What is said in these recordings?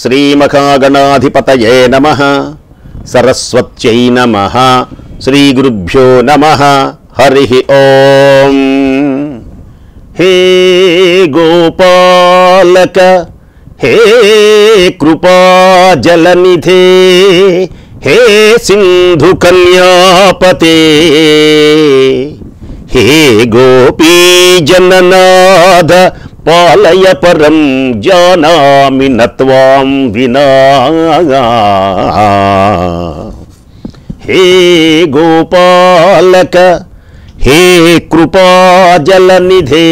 శ్రీమఖాగణాధిపతయే నమః సరస్వత్యై నమః శ్రీగురుభ్యో నమః హరి ఓం. హే గోపాలక హే కృపాజలనిధే హే సింధు కన్యాపతే హే గోపీజననాథ పాలయ పరం జానామి నత్వాం వినా. హే గోపాలక హే కృపాజలనిధే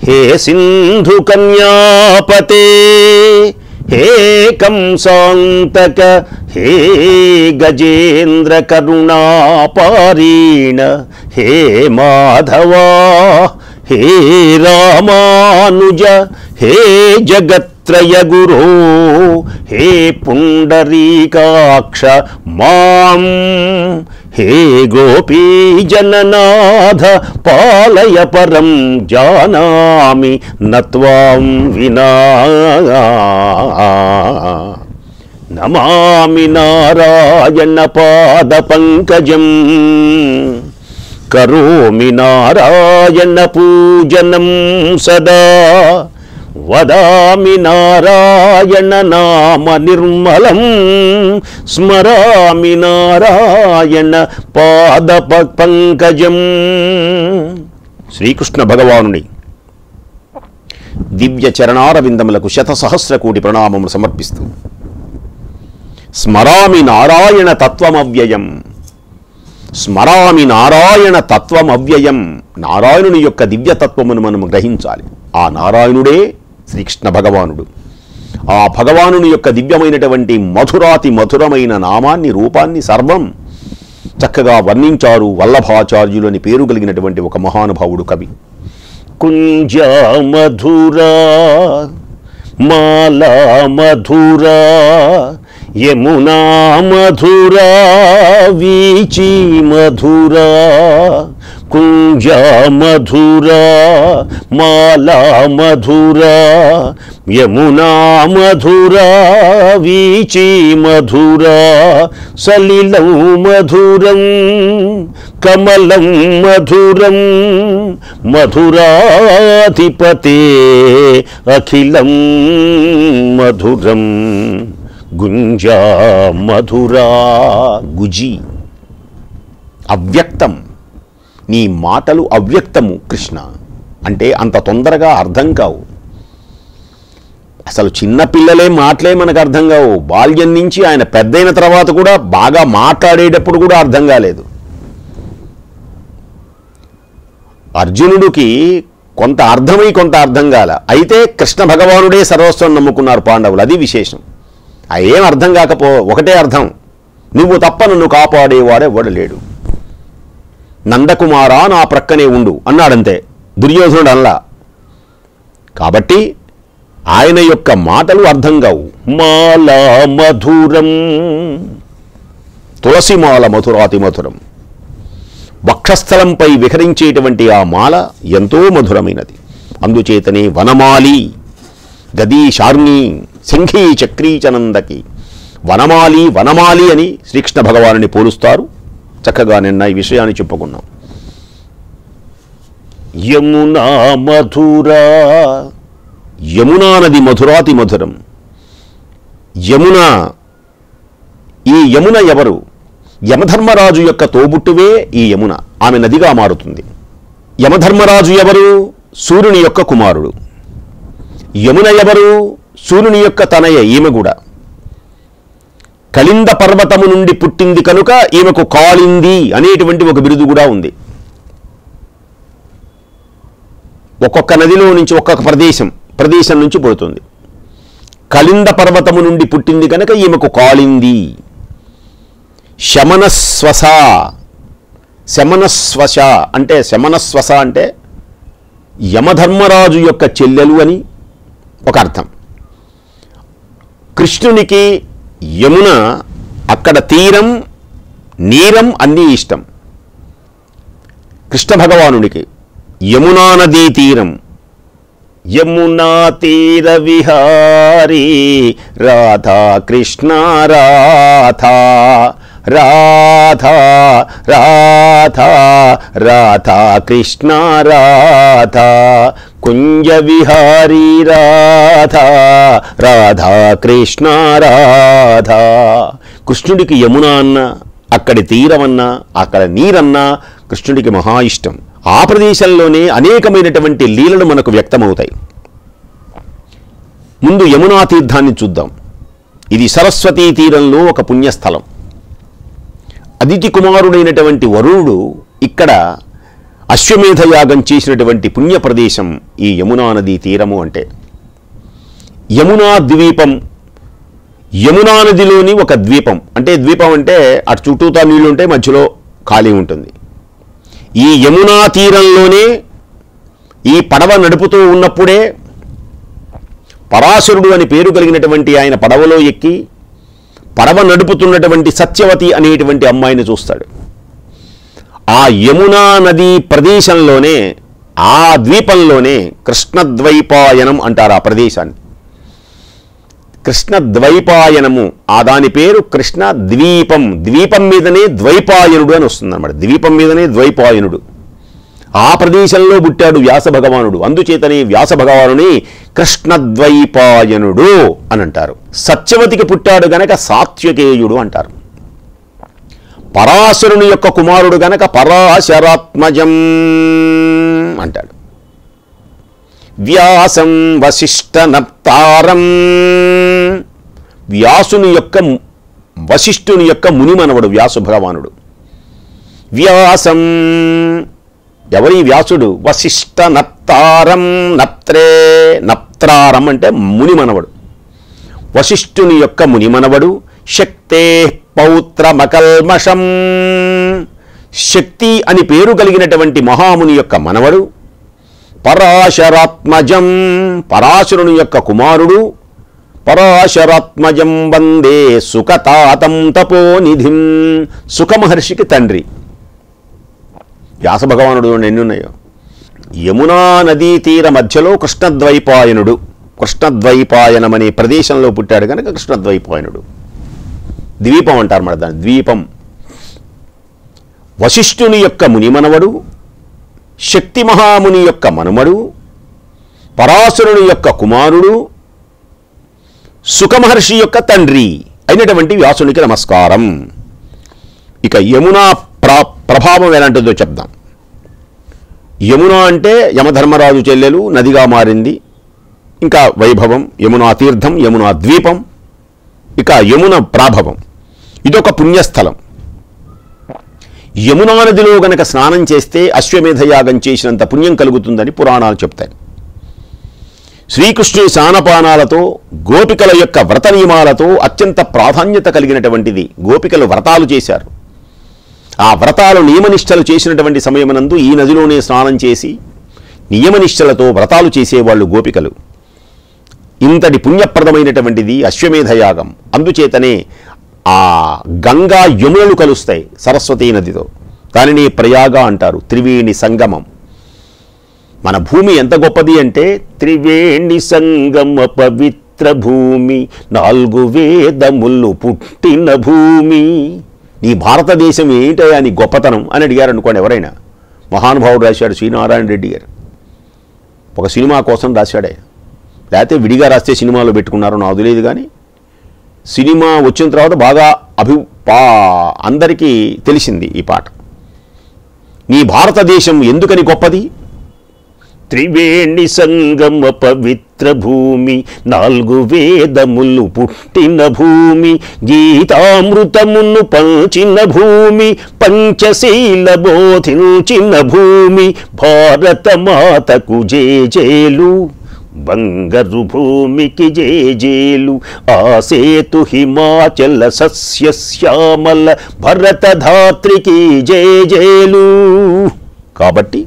హే సింధు కన్యాపతే హే కంసాంతక హే గజేంద్ర కరుణాపారీణ హే మాధవా హే రామానుజ హే జగత్రయ గురో హే పుండరీకాక్ష మాం హే గోపీజననాథ పాలయ పరం జానామి నత్వాం వినా. నమామి నారాయణ పాద పంకజం కరోమి నారాయణ పూజనం సదా వదామి నారాయణ నామ నిర్మలం స్మరామి నారాయణ పాద పంకజం. శ్రీకృష్ణ భగవానుని దివ్య చరణారవిందములకు శతసహస్ర కోటి ప్రణామములు సమర్పిస్తూ స్మరామి నారాయణ తత్వమవ్యయం, స్మరామి నారాయణ తత్వమవ్యయం. నారాయణుని యొక్క దివ్యతత్వమును మనం గ్రహించాలి. ఆ నారాయణుడే శ్రీకృష్ణ భగవానుడు. ఆ భగవానుని యొక్క దివ్యమైనటువంటి మధురాతి మధురమైన నామాన్ని, రూపాన్ని సర్వం చక్కగా వర్ణించారు వల్లభాచార్యులు అని పేరు కలిగినటువంటి ఒక మహానుభావుడు కవి. కుంజ మధురా మాలా మధురా యమునా మధురా వీచి మధురా కుంజ మధురా మాలా మధురా యమునా మధురా వీచి మధురా సలిలం మధురం కమలం మధురం మధురాధిపతే అఖిలం మధురం గుంజా మధురా. గుజి అవ్యక్తం, నీ మాటలు అవ్యక్తము కృష్ణ అంటే అంత తొందరగా అర్థం కావు. అసలు చిన్నపిల్లలే మాటలే మనకు అర్థం కావు. బాల్యం నుంచి ఆయన పెద్దయిన తర్వాత కూడా బాగా మాట్లాడేటప్పుడు కూడా అర్థం కాలేదు. అర్జునుడికి కొంత అర్థమై కొంత అర్థం కాల. అయితే కృష్ణ భగవానుడే సర్వస్వం నమ్ముకున్నారు పాండవులు. అది విశేషం. ఏం అర్థం కాకపో ఒకటే అర్థం, నువ్వు తప్ప నన్ను కాపాడేవాడెవ్వడు లేడు, నందకుమారా నా ప్రక్కనే ఉండు అన్నాడంతే. దుర్యోధనుడు అల్లా. కాబట్టి ఆయన యొక్క మాటలు అర్థం కావు. మాలా మధురం, తులసిమాల మధురాతి మధురం. వక్షస్థలంపై విహరించేటువంటి ఆ మాల ఎంతో మధురమైనది. అందుచేతనే వనమాలి గదీ శార్ణి సింహీ చక్రీ చనందకి వనమాలి వనమాలి అని శ్రీకృష్ణ భగవానుని పోలుస్తారు. చక్కగా నిన్న ఈ విషయాన్ని చెప్పుకున్నాం. యమునా మధురా, యమునా నది మధురాతి మధురం. యమున, ఈ యమున ఎవరు? యమధర్మరాజు యొక్క తోబుట్టువే ఈ యమున. ఆమె నదిగా మారుతుంది. యమధర్మరాజు ఎవరు? సూర్యుని యొక్క కుమారుడు. యమున ఎవరు? సూర్యుని యొక్క తనయ. ఈమె కూడా కళింద పర్వతము నుండి పుట్టింది కనుక ఈమెకు కాళింది అనేటువంటి ఒక బిరుదు కూడా ఉంది. ఒక్కొక్క నదిలో నుంచి ఒక్కొక్క ప్రదేశం నుంచి పుడుతుంది. కళింద పర్వతము నుండి పుట్టింది కనుక ఈమెకు కాళింది. శమనస్వస, శమనస్వశ అంటే శమనస్వస అంటే యమధర్మరాజు యొక్క చెల్లెలు అని ఒక అర్థం. కృష్ణునికి యమున అక్కడ తీరం నీరం అన్నీ ఇష్టం. కృష్ణ భగవానుడికి యమునా నదీ తీరం యమునా తీర విహారీ రాధా కృష్ణ రాధా రాధా రాధా రాధా కృష్ణ రాధా కుంజ విహారీ రాధా రాధా కృష్ణ రాధా. కృష్ణుడికి యమున అన్న, అక్కడి తీరమన్నా, అక్కడ నీరన్నా కృష్ణుడికి మహా ఇష్టం. ఆ ప్రదేశంలోనే అనేకమైనటువంటి లీలలు మనకు వ్యక్తమవుతాయి. ముందు యమునా తీర్థాన్ని చూద్దాం. ఇది సరస్వతీ తీరంలో ఒక పుణ్యస్థలం. అదితి కుమారుడైనటువంటి వరుణుడు ఇక్కడ అశ్వమేధ యాగం చేసినటువంటి పుణ్య ప్రదేశం ఈ యమునా నదీ తీరము. అంటే యమునా ద్వీపం, యమునా నదిలోని ఒక ద్వీపం. అంటే ద్వీపం అంటే అటు చుట్టూతా నీళ్లుంటే మధ్యలో ఖాళీ ఉంటుంది. ఈ యమునా తీరంలోనే ఈ పడవ నడుపుతూ ఉన్నప్పుడే పరాశరుడు అని పేరు కలిగినటువంటి ఆయన పడవలో ఎక్కి పడవ నడుపుతున్నటువంటి సత్యవతి అనేటువంటి అమ్మాయిని చూస్తాడు. ఆ యమునా నదీ ప్రదేశంలోనే, ఆ ద్వీపంలోనే కృష్ణద్వైపాయనం అంటారు ఆ ప్రదేశాన్ని. కృష్ణద్వైపాయనము, ఆ దాని పేరు కృష్ణ ద్వీపం. ద్వీపం మీదనే ద్వైపాయనుడు అని వస్తుంది అన్నమాట. ద్వీపం మీదనే ద్వైపాయనుడు. ఆ ప్రదేశంలో పుట్టాడు వ్యాస భగవానుడు. అందుచేతనే వ్యాస భగవానుని కృష్ణద్వైపాయనుడు అని అంటారు. సత్యవతికి పుట్టాడు గనక సాత్యకేయుడు అంటారు. పరాశరుని యొక్క కుమారుడు గనక పరాశరాత్మజం అంటాడు. వ్యాసం వశిష్ఠ నప్తారం, వ్యాసుని యొక్క వశిష్ఠుని యొక్క మునిమనవడు వ్యాసు భగవానుడు. వ్యాసం, ఎవరి వ్యాసుడు? వశిష్ఠ నప్తారం, నప్త్రే, నప్త్రారం అంటే మునిమనవడు. వశిష్ఠుని యొక్క మునిమనవడు. శక్తే పౌత్రమకల్మషం, శక్తి అని పేరు కలిగినటువంటి మహాముని యొక్క మనవడు. పరాశరాత్మజం, పరాశరుని యొక్క కుమారుడు. పరాశరాత్మజం వందే సుఖతాతం తపోనిధిం, సుఖమహర్షికి తండ్రి. వ్యాస భగవానుడు ఎన్ని ఉన్నాయో. యమునా నదీ తీర మధ్యలో కృష్ణద్వైపాయనుడు. కృష్ణద్వైపాయనం అనే ప్రదేశంలో పుట్టాడు కనుక కృష్ణద్వైపాయనుడు. ద్వీపం అంటారు మన దాన్ని, ద్వీపం. వశిష్ఠుని యొక్క మునిమనవడు, శక్తి మహాముని యొక్క మనుమడు, పరాశరుని యొక్క కుమారుడు, సుఖమహర్షి యొక్క తండ్రి అయినటువంటి వ్యాసునికి నమస్కారం. ఇక యమునా ప్రభావం ఎలాంటిదో చెప్దాం. యమున అంటే యమధర్మరాజు చెల్లెలు, నదిగా మారింది. ఇంకా వైభవం, యమునా తీర్థం, యమునా ద్వీపం. ఇక యమున ప్రాభవం, ఇదొక పుణ్యస్థలం. యమునా నదిలో గనక స్నానం చేస్తే అశ్వమేధ యాగం చేసినంత పుణ్యం కలుగుతుందని పురాణాలు చెప్తాయి. శ్రీకృష్ణుని స్నానపానాలతో, గోపికల యొక్క వ్రత నియమాలతో అత్యంత ప్రాధాన్యత కలిగినటువంటిది. గోపికలు వ్రతాలు చేశారు. ఆ వ్రతాలు నియమనిష్టలు చేసినటువంటి సమయమునందు ఈ నదిలోనే స్నానం చేసి నియమనిష్టలతో వ్రతాలు చేసేవాళ్ళు గోపికలు. ఇంతటి పుణ్యప్రదమైనటువంటిది అశ్వమేధ యాగం. అందుచేతనే ఆ గంగా యమునలు కలుస్తాయి సరస్వతీ నదితో. దానిని ప్రయాగ అంటారు, త్రివేణి సంగమం. మన భూమి ఎంత గొప్పది అంటే త్రివేణి సంగమ పవిత్ర భూమి, 4 వేదములు పుట్టిన భూమి. నీ భారతదేశం ఏంటయ్యా నీ గొప్పతనం అని అడిగారు అనుకోండి ఎవరైనా. మహానుభావుడు రాశాడు శ్రీనారాయణ రెడ్డి గారు. ఒక సినిమా కోసం రాశాడే, లేకపోతే విడిగా రాస్తే సినిమాలో పెట్టుకున్నారో నాకు తెలియదు. కానీ సినిమా వచ్చిన తర్వాత బాగా అందరికీ తెలిసింది ఈ పాట. నీ భారతదేశం ఎందుకని గొప్పది? త్రివేణి సంగమ పవిత్ర భూమి, 4 వేదములు పుట్టిన భూమి, గీతామృతమును పంచిన భూమి, పంచశీల బోధించిన భూమి, భారత మాతకు జేజేలు, బంగారు భూమికి జేజేలు, ఆసేతు హిమాచల సస్యశ్యామల భరతధాత్రికి జేజేలు. కాబట్టి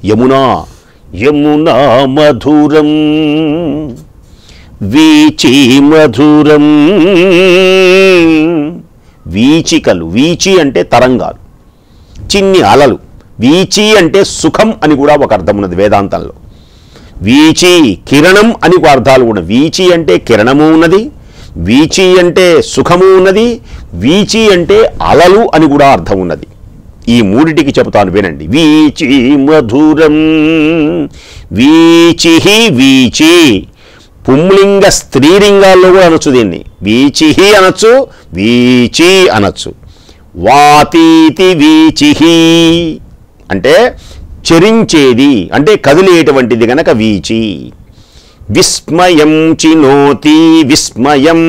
యమునా, యమునా మధురం వీచి మధురం. వీచికలు, వీచి అంటే తరంగాలు, చిన్ని అలలు. వీచి అంటే సుఖం అని కూడా ఒక అర్థం ఉన్నది వేదాంతంలో. వీచి కిరణం అని అర్థాలు కూడా. వీచి అంటే కిరణము ఉన్నది, వీచి అంటే సుఖము ఉన్నది, వీచి అంటే అలలు అని కూడా అర్థం ఉన్నది. ఈ మూడిటికి చెబుతాను వినండి. వీచి మధురం, వీచి వీచి పుంలింగ స్త్రీలింగాల్లో కూడా అనొచ్చు దీన్ని. వీచి అనొచ్చు, వీచి అనొచ్చు. వాతీతి వీచి అంటే చరించేది, అంటే కదిలేటువంటిది గనక వీచి. విస్మయం చినోతి, విస్మయం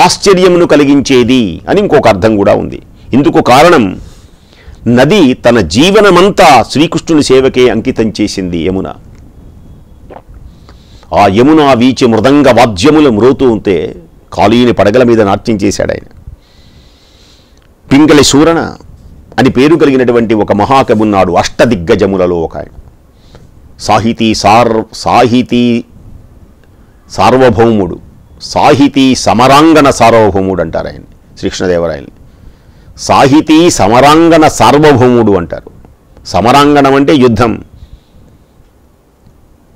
ఆశ్చర్యమును కలిగించేది అని ఇంకొక అర్థం కూడా ఉంది. ఇందుకు కారణం నది తన జీవనమంతా శ్రీకృష్ణుని సేవకే అంకితం చేసింది యమున. ఆ యమున వీచి మృదంగ వాద్యములు మ్రోతూ ఉంటే కాళీని పడగల మీద నాట్యం చేశాడు ఆయన. పింగళి సూరణ అని పేరు కలిగినటువంటి ఒక మహాకవి ఉన్నాడు, అష్టదిగ్గజములలో ఒక ఆయన. సాహితీ సార్వభౌముడు, సాహితీ సమరాంగణ సార్వభౌముడు అంటారు ఆయన శ్రీకృష్ణదేవరాయల్ని. సాహితీ సమరాంగణ సార్వభౌముడు అంటారు. సమరాంగణం అంటే యుద్ధం.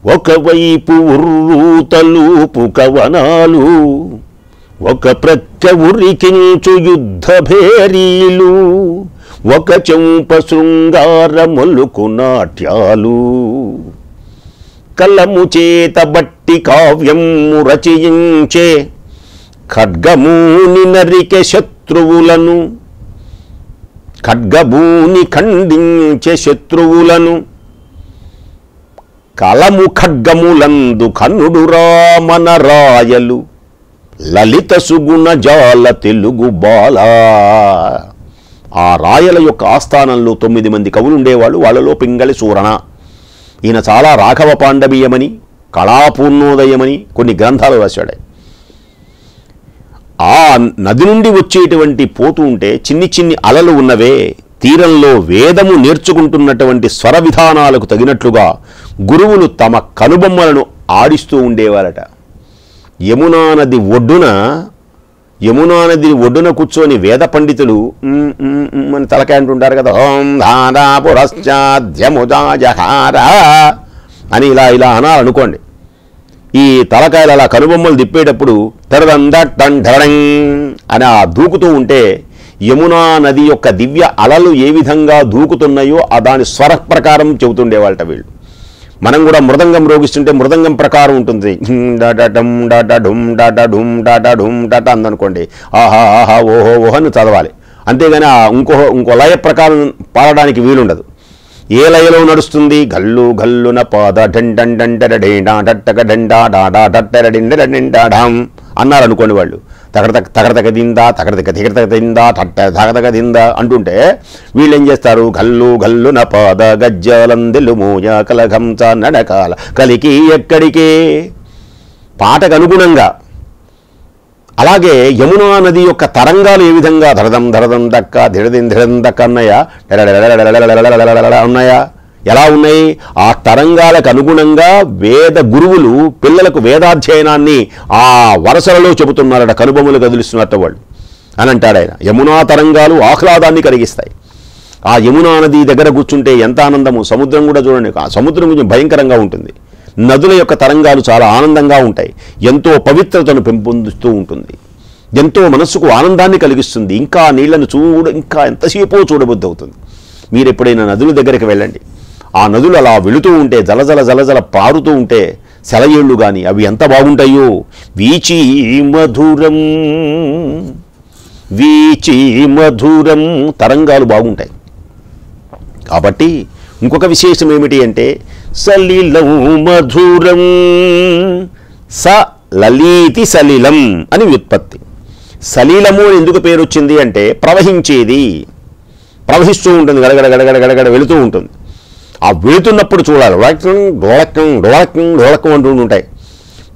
ఒకవైపు ఉర్రూతలూపు కవనాలు, ఒక ప్రక్క ఉరికించు యుద్ధ భేరీలు, ఒక చెంప శృంగార మొలుకు నాట్యాలు, కలము చేత బట్టి కావ్యము రచయించే, ఖడ్గమూని నరికె శత్రువులను, ఖడ్గభూని ఖండించే శత్రువులను, కలము ఖడ్గములందు కన్నుడు రామన రాయలు, లలిత సుగుణ జాల తెలుగు బాల. ఆ రాయల యొక్క ఆస్థానంలో 9 మంది కవులు ఉండేవాళ్ళు. వాళ్ళలో పింగళి సూరణ. ఈయన చాలా రాఘవ పాండవీయమని, కళాపూర్ణోదయమని కొన్ని గ్రంథాలు రాశాడు. ఆ నది నుండి వచ్చేటువంటి పోతూ ఉంటే చిన్ని చిన్ని అలలు ఉన్నవే, తీరంలో వేదము నేర్చుకుంటున్నటువంటి స్వర విధానాలకు తగినట్లుగా గురువులు తమ కనుబొమ్మలను ఆడిస్తూ ఉండేవారట. యమునా నది ఒడ్డున కూర్చొని వేద పండితులు అని తలకాయ అంటుంటారు కదా, ఓం ధారా పురశ్చాద్యముజాజహార అని ఇలా ఇలా అనాలనుకోండి. ఈ తలకాయలు అలా కనుబొమ్మలు తిప్పేటప్పుడు తరదందటండరం అని ఆ దూకుతూ ఉంటే యమునా నది యొక్క దివ్య అలలు ఏ విధంగా దూకుతున్నాయో ఆ దాని స్వర ప్రకారం చెబుతుండేవాళ్ళట వీళ్ళు. మనం కూడా మృదంగం రోగిస్తుంటే మృదంగం ప్రకారం ఉంటుంది. డాటా డమ్ డాటా ఢుమ్ డాటా ఢుమ్ డాటా ఢుమ్ డాటా అందనుకోండి, ఆహా ఆహా ఓహో ఓహో అని చదవాలి. అంతేగాని ఇంకో లయ ప్రకారం పాడడానికి వీలుండదు. ఏ లయలో నడుస్తుంది? గల్లు గల్లున పాద డండండండడేండా అన్నారనుకోండి వాళ్ళు. తగడతగ దిందా తగడతగ దిందా తగడతగ దిందా అంటుంటే వీళ్ళు ఏం చేస్తారు? గల్లు గల్లున పాద గజ్జలందెలు మోయ కలఘంస నడకాల కలికి ఎక్కడికే పాటకు అనుగుణంగా. అలాగే యమునా నది యొక్క తరంగాలు ఏ విధంగా ధరదం ధరదం దక్క ధిరదిం ధిరదం దక్క ఉన్నాయా, ఉన్నాయా, ఎలా ఉన్నాయి? ఆ తరంగాలకు అనుగుణంగా వేద గురువులు పిల్లలకు వేదాధ్యయనాన్ని ఆ వరసలలో చెబుతున్నారట, కనుబొమ్మలు కదిలిస్తున్నట్టు వాళ్ళు అని అంటాడు ఆయన. యమునా తరంగాలు ఆహ్లాదాన్ని కలిగిస్తాయి. ఆ యమునా నది దగ్గర కూర్చుంటే ఎంత ఆనందము. సముద్రం కూడా చూడండి, ఆ సముద్రం కొంచెం భయంకరంగా ఉంటుంది. నదుల యొక్క తరంగాలు చాలా ఆనందంగా ఉంటాయి. ఎంతో పవిత్రతను పెంపొందిస్తూ ఉంటుంది, ఎంతో మనస్సుకు ఆనందాన్ని కలిగిస్తుంది. ఇంకా నీళ్లను ఇంకా ఎంతసేపో చూడబుద్ధి అవుతుంది. మీరు ఎప్పుడైనా నదుల దగ్గరికి వెళ్ళండి, ఆ నదులు అలా వెళుతూ ఉంటే జలజల జలజల పారుతూ ఉంటే సెలయేళ్ళు కానీ అవి ఎంత బాగుంటాయో. వీచి మధురం, వీచి మధురం తరంగాలు బాగుంటాయి. కాబట్టి ఇంకొక విశేషం ఏమిటి అంటే సలిలం మధురం, స లలీతి సలిలం అని వ్యుత్పత్తి. సలీలము అని ఎందుకు పేరు వచ్చింది అంటే ప్రవహించేది, ప్రవహిస్తూ ఉంటుంది, గడగడ గడగడ గడగడ వెళుతూ ఉంటుంది. ఆ వెళుతున్నప్పుడు చూడాలి, డోలకం డోలకం డోలకం డోలకం అంటూ ఉంటాయి.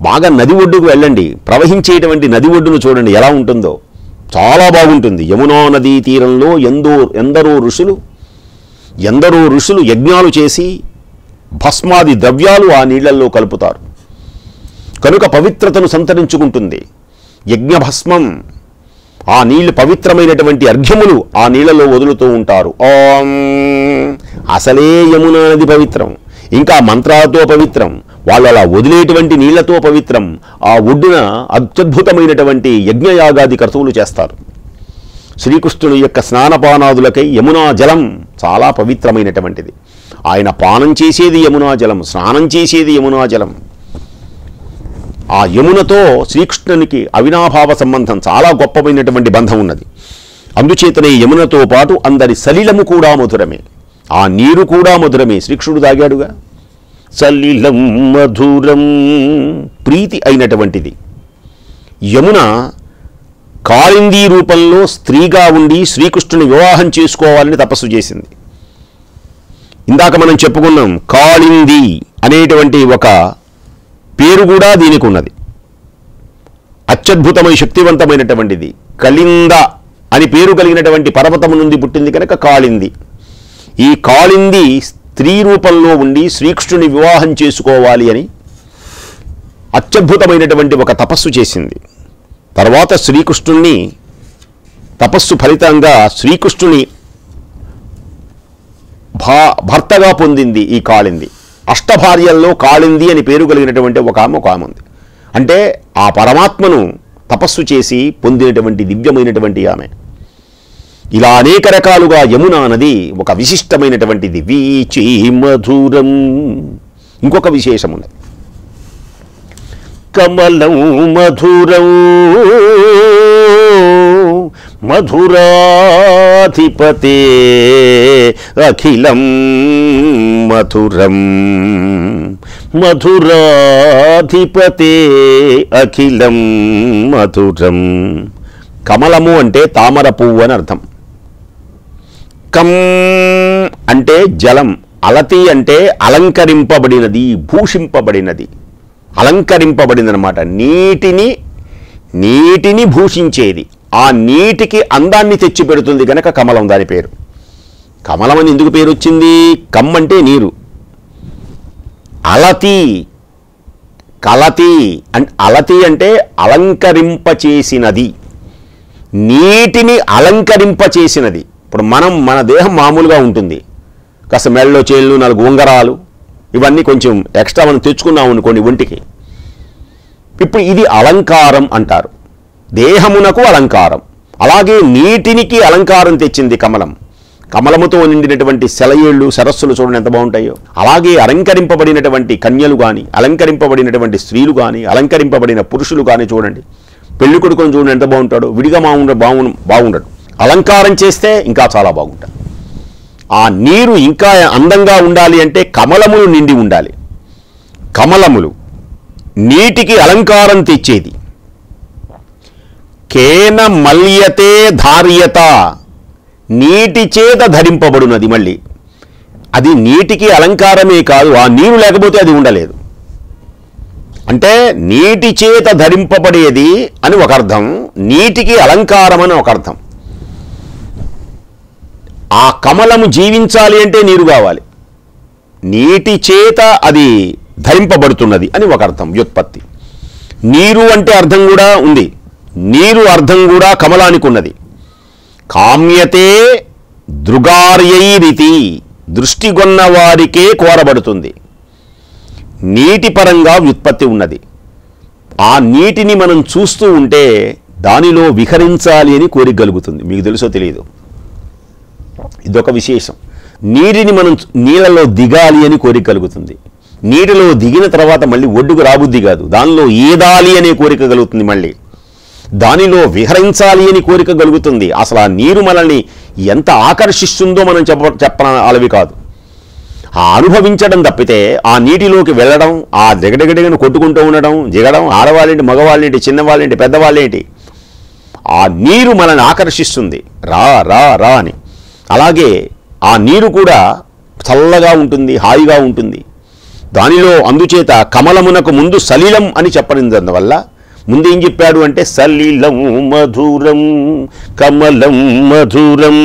బాగా నది ఒడ్డుకు వెళ్ళండి, ప్రవహించేటువంటి నది ఒడ్డును చూడండి ఎలా ఉంటుందో, చాలా బాగుంటుంది. యమునా నదీ తీరంలో ఎందరో ఋషులు యజ్ఞాలు చేసి భస్మాది ద్రవ్యాలు ఆ నీళ్లలో కలుపుతారు. కనుక పవిత్రతను సంతరించుకుంటుంది యజ్ఞభస్మం. ఆ నీళ్లు పవిత్రమైనటువంటి అర్ఘ్యములు ఆ నీళ్లలో వదులుతూ ఉంటారు. ఓం అసలే యమునా నది పవిత్రం, ఇంకా మంత్రాలతో పవిత్రం, వాళ్ళు అలా వదిలేటువంటి నీళ్లతో పవిత్రం. ఆ ఒడ్డున అత్యద్భుతమైనటువంటి యజ్ఞయాగాది క్రతువులు చేస్తారు. శ్రీకృష్ణుని యొక్క స్నానపానాదులకై యమునా జలం చాలా పవిత్రమైనటువంటిది. ఆయన పానం చేసేది యమునా జలం, స్నానం చేసేది యమునా జలం. ఆ యమునతో శ్రీకృష్ణునికి అవినాభావ సంబంధం, చాలా గొప్పమైనటువంటి బంధం ఉన్నది. అందుచేతనే యమునతో పాటు అందరి సలిలము కూడా మధురమే, ఆ నీరు కూడా మధురమే. శ్రీకృష్ణుడు తాగాడుగా. సలిలం మధురం, ప్రీతి అయినటువంటిది. యమున కాళిందీ రూపంలో స్త్రీగా ఉండి శ్రీకృష్ణుని వివాహం చేసుకోవాలని తపస్సు చేసింది. ఇందాక మనం చెప్పుకున్నాం, కాళింది అనేటువంటి ఒక పేరు కూడా దీనికి ఉన్నది. అత్యద్భుతమైన శక్తివంతమైనటువంటిది. కలింద అని పేరు కలిగినటువంటి పర్వతము నుండి పుట్టింది కనుక కాళింది. ఈ కాళింది స్త్రీ రూపంలో ఉండి శ్రీకృష్ణుని వివాహం చేసుకోవాలి అని అత్యద్భుతమైనటువంటి ఒక తపస్సు చేసింది. తర్వాత శ్రీకృష్ణుణ్ణి తపస్సు ఫలితంగా శ్రీకృష్ణుని భర్తగా పొందింది ఈ కాళింది. అష్టభార్యల్లో కాళింది అని పేరు కలిగినటువంటి ఒక ఆమె ఉంది. అంటే ఆ పరమాత్మను తపస్సు చేసి పొందినటువంటి దివ్యమైనటువంటి ఆమె. ఇలా అనేక రకాలుగా యమునా నది ఒక విశిష్టమైనటువంటిది. వీచి మధురం. ఇంకొక విశేషం ఉన్నది. కమలం మధురం మధురాధిపతే అఖిలం మధురం మధురాధిపతే అఖిలం మధురం. కమలము అంటే తామర పువ్వు అని అర్థం. కం అంటే జలం, అలతి అంటే అలంకరింపబడినది, భూషింపబడినది, అలంకరింపబడిందనమాట. నీటిని భూషించేది, ఆ నీటికి అందాన్ని తెచ్చిపెడుతుంది కనుక కమలం దాని పేరు. కమలం అని ఎందుకు పేరు వచ్చింది? కమ్ అంటే నీరు, అలతి కలతి అలతి అంటే అలంకరింపచేసినది, నీటిని అలంకరింపచేసినది. ఇప్పుడు మన దేహం మామూలుగా ఉంటుంది, కాస్త మెళ్ళలో చేళ్ళు, 4 ఉంగరాలు, ఇవన్నీ కొంచెం ఎక్స్ట్రా మనం తెచ్చుకున్నాం అనుకోండి ఒంటికి. ఇప్పుడు ఇది అలంకారం అంటారు, దేహమునకు అలంకారం. అలాగే నీటినికి అలంకారం తెచ్చింది కమలం. కమలముతో నిండినటువంటి సెలయేళ్ళు, సరస్సులు చూడండి ఎంత బాగుంటాయో. అలాగే అలంకరింపబడినటువంటి కన్యలు కానీ, అలంకరింపబడినటువంటి స్త్రీలు కానీ, అలంకరింపబడిన పురుషులు కానీ చూడండి. పెళ్లి కొడుకుని చూడండి ఎంత బాగుంటాడు, విడిగా బాగుండడు. అలంకారం చేస్తే ఇంకా చాలా బాగుంటాడు. ఆ నీరు ఇంకా అందంగా ఉండాలి అంటే కమలములు నిండి ఉండాలి. కమలములు నీటికి అలంకారం తెచ్చేది. కేన మల్యతే ధార్యత, నీటి చేత ధరింపబడునది. మళ్ళీ అది నీటికి అలంకారమే కాదు, ఆ నీరు లేకపోతే అది ఉండలేదు. అంటే నీటి చేత ధరింపబడేది అని ఒక అర్థం, నీటికి అలంకారం అని ఒక అర్థం. ఆ కమలము జీవించాలి అంటే నీరు కావాలి, నీటి చేత అది ధరింపబడుతున్నది అని ఒక అర్థం, వ్యుత్పత్తి. నీరు అంటే అర్థం కూడా ఉంది, నీరు అర్థం కూడా కమలానికి ఉన్నది. కామ్యతే దృగార్యైరితి, దృష్టిగొన్న వారికే కోరబడుతుంది. నీటి పరంగా వ్యుత్పత్తి ఉన్నది. ఆ నీటిని మనం చూస్తూ ఉంటే దానిలో విహరించాలి అని కోరిక కలుగుతుంది. మీకు తెలుసో తెలియదు, ఇదొక విశేషం. నీటిని మనం నీళ్ళలో దిగాలి అని కోరిక కలుగుతుంది. నీటిలో దిగిన తర్వాత మళ్ళీ ఒడ్డుకు రాబుద్ది కాదు, దానిలో ఈదాలి అనే కోరిక కలుగుతుంది. మళ్ళీ దానిలో విహరించాలి అని కోరిక కలుగుతుంది. అసలు ఆ నీరు మనల్ని ఎంత ఆకర్షిస్తుందో మనం చెప్పాలవి కాదు, ఆ అనుభవించడం తప్పితే ఆ నీటిలోకి వెళ్ళడం, ఆ దిగడగడిగను కొట్టుకుంటూ ఉండడం, దిగడం, ఆడవాళ్ళేంటి, మగవాళ్ళేంటి, చిన్నవాళ్ళేంటి, పెద్దవాళ్ళేంటి, ఆ నీరు మనల్ని ఆకర్షిస్తుంది. రా రా రా అని. అలాగే ఆ నీరు కూడా చల్లగా ఉంటుంది, హాయిగా ఉంటుంది. దానిలో అందుచేత కమలమునకు ముందు సలిలం అని చెప్పడంవల్ల ముందు ఏం చెప్పాడు అంటే సలిలం మధురం కమలం మధురం.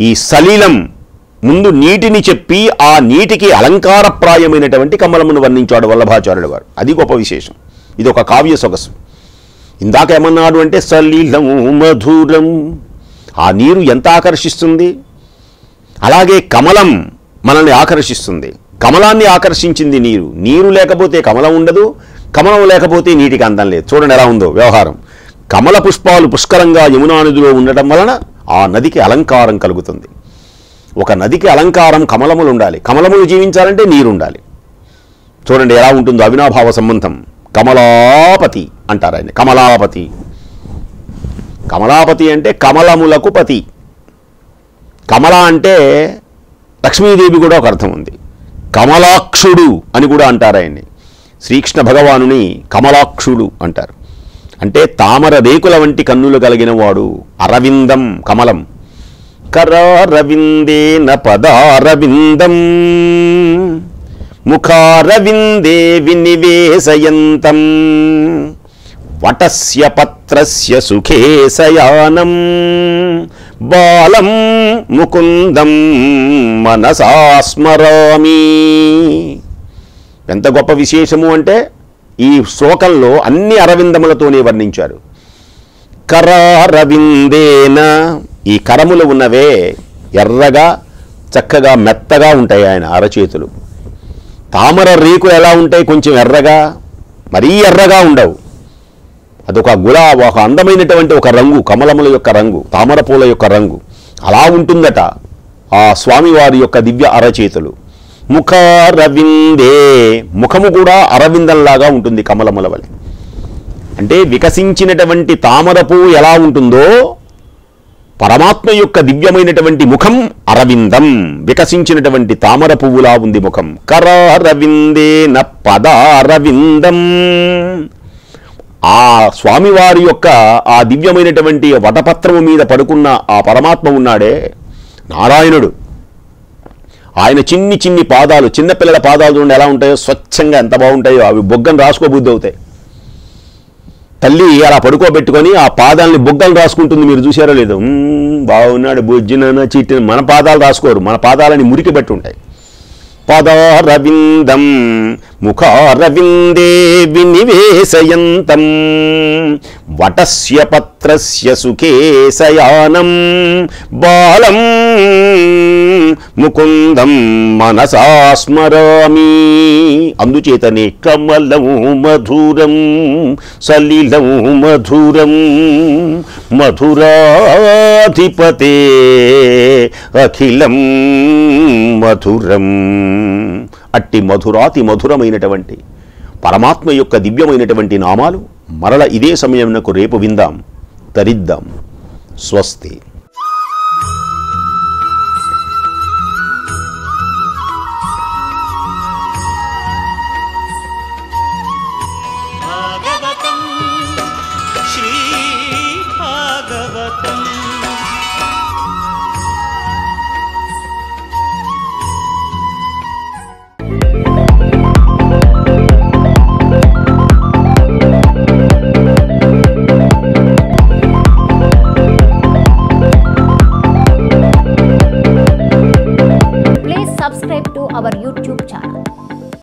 ఈ సలిలం ముందు నీటిని చెప్పి ఆ నీటికి అలంకారప్రాయమైనటువంటి కమలమును వర్ణించాడు వల్లభాచార్యుల వారు. అది గొప్ప విశేషం. ఇది ఒక కావ్య సొగసు. ఇందాక ఏమన్నాడు అంటే సలిలం మధురం, ఆ నీరు ఎంత ఆకర్షిస్తుంది. అలాగే కమలం మనల్ని ఆకర్షిస్తుంది. కమలాన్ని ఆకర్షించింది నీరు. నీరు లేకపోతే కమలం ఉండదు, కమలం లేకపోతే నీటికి అందం లేదు. చూడండి ఎలా ఉందో వ్యవహారం. కమల పుష్పాలు పుష్కలంగా యమునా నదిలో ఉండటం వలన ఆ నదికి అలంకారం కలుగుతుంది. ఒక నదికి అలంకారం కమలములు ఉండాలి. కమలములు జీవించాలంటే నీరు ఉండాలి. చూడండి ఎలా ఉంటుందో అవినాభావ సంబంధం. కమలాపతి అంటారు ఆయన. కమలాపతి, కమలాపతి అంటే కమలములకు పతి. కమల అంటే లక్ష్మీదేవి కూడా ఒక అర్థం ఉంది. కమలాక్షుడు అని కూడా అంటారు ఆయన్ని. శ్రీకృష్ణ భగవానుని కమలాక్షుడు అంటారు. అంటే తామర రేకుల వంటి కన్నులు కలిగిన వాడు. అరవిందం కమలం. కరారవిందేన పదారవిందం ముఖారవిందే వినివేశయంతం వటస్య పత్రస్య సుఖే శయానం బాలం ముకుందం మనసా స్మరామి. ఎంత గొప్ప విశేషము అంటే ఈ శ్లోకంలో అన్ని అరవిందములతోనే వర్ణించారు. కరారవిందేన, ఈ కరములు ఉన్నవే ఎర్రగా చక్కగా మెత్తగా ఉంటాయి ఆయన అరచేతులు. తామర రేకులు ఎలా ఉంటాయి? కొంచెం ఎర్రగా, మరీ ఎర్రగా ఉండవు. అదొక ఒక అందమైనటువంటి ఒక రంగు, కమలముల యొక్క రంగు, తామర పూల యొక్క రంగు అలా ఉంటుందట ఆ స్వామివారి యొక్క దివ్య అరచేతులు. ముఖారవిందే, ముఖము కూడా అరవిందంలాగా ఉంటుంది కమలముల వలె. అంటే వికసించినటువంటి తామర పువ్వు ఎలా ఉంటుందో పరమాత్మ యొక్క దివ్యమైనటువంటి ముఖం అరవిందం, వికసించినటువంటి తామర పువ్వులా ఉంది ముఖం. కరారవిందేన పదారవిందం. ఆ స్వామివారి యొక్క ఆ దివ్యమైనటువంటి వటపత్రము మీద పడుకున్న ఆ పరమాత్మ ఉన్నాడే నారాయణుడు. ఆయన చిన్ని చిన్ని పాదాలు, చిన్నపిల్లల పాదాలు చూడండి ఎలా ఉంటాయో, స్వచ్ఛంగా ఎంత బాగుంటాయో. అవి బొగ్గను రాసుకోబుద్ధి అవుతాయి. తల్లి అలా పడుకోబెట్టుకొని ఆ పాదాలని బొగ్గలు రాసుకుంటుంది. మీరు చూసారో లేదో? బాగున్నాడు బుజ్జిన చీటిన. మన పాదాలు రాసుకోరు, మన పాదాలని మురికి పెట్టి ఉంటాయి. పదారవిందం ముఖారవిందే వినివేశయంతం వటస్య పత్రస్య సుఖే శయానం బాలం ముకుందం మనసా స్మరామి. అందుచేతనే కమలం మధురం సలిలం మధురం మధురాధిపతే అఖిలం మధురం. అట్టి మధురాతి మధురమైనటువంటి పరమాత్మ యొక్క దివ్యమైనటువంటి నామాలు మరల ఇదే సమయంలో రేపు విందాం, తరిద్దాం. స్వస్తి.